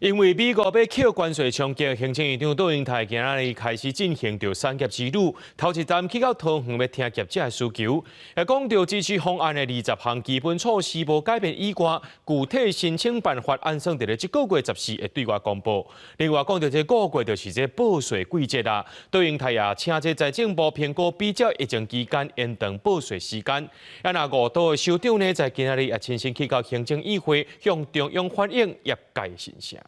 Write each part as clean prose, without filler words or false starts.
因为美国要扣关税冲击，行政院长杜英泰今仔日开始进行着三业之旅，头一站去到桃园要听业者的需求，也讲到支持方案的20项基本措施无改变以外，具体申请办法按算伫咧这个月14会对外公布。另外讲到这个月就是这报税季节啦，杜英泰也请这财政部评估比较疫情期间延长报税时间。啊，那5都的首长呢，在今仔日也亲身去到行政议会，向中央反映业界的声声。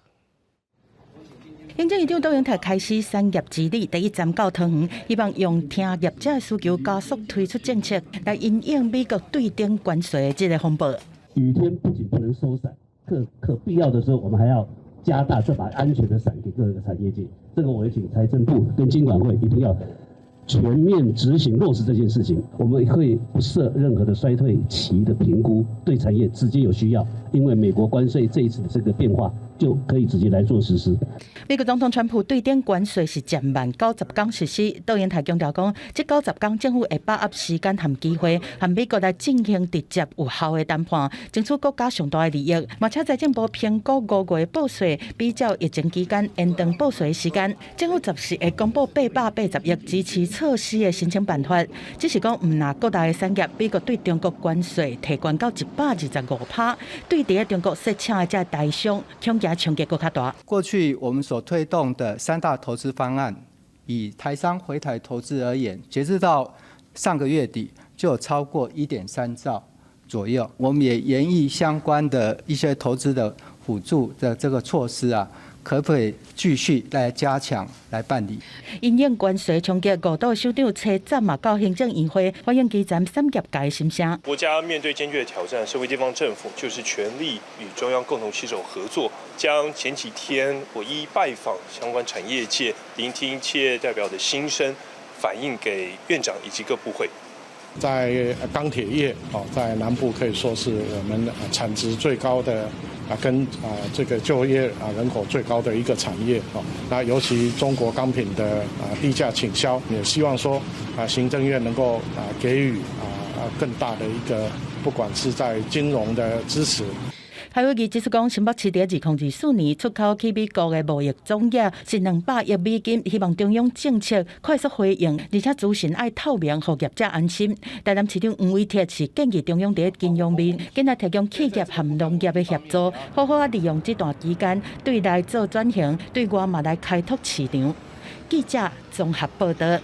行政院长杜英泰开始三业之旅，第一站到桃园，希望用听业者的需求，加速推出政策，来因应美国对顶关税的这个风暴。雨天不仅不能收伞，可必要的时候，我们还要加大这把安全的伞给各个产业界。这个我也请财政部跟金管会一定要全面执行落实这件事情。我们会不设任何的衰退期的评估，对产业直接有需要，因为美国关税这一次的这个变化。就可以直接来做实施。美国总统川普对顶关税是暂慢90天实施。杜英泰强调讲，这90天政府会把握时间和机会，和美国来进行直接有效的谈判，争取国家上大的利益。而且财政部评估5月报税比较疫情期间延长报税时间，政府10会公布880亿支持措施的申请办法。只是讲，唔拿各大的产业，美国对中国关税提悬到125%，对伫中国设请的这大商，冲击更加大。过去我们所推动的3大投资方案，以台商回台投资而言，截至到上个月底就有超过1.3兆左右。我们也研议相关的一些投资的辅助的这个措施啊，可不可以继续来加强来办理？因应关税冲击，5都首长车站嘛到行政议会，欢迎基层产业界的心声。国家面对艰巨的挑战，社会地方政府就是全力与中央共同携手合作，将前几天我一拜访相关产业界，聆听企业代表的心声，反映给院长以及各部会。在钢铁业在南部可以说是我们产值最高的跟这个就业人口最高的一个产业那尤其中国钢品的低价倾销，也希望说行政院能够给予更大的一个，不管是在金融的支持。海会议指出讲，新北市伫2024年出口去美国的贸易总额是200亿美金，希望中央政策快速回应，而且资讯爱透明，让业者安心。台南市长黄伟哲是建议中央伫金融面，紧来提供企业和农业的协助，好好利用这段期间对内做转型，对外嘛来开拓市场。记者综合报道。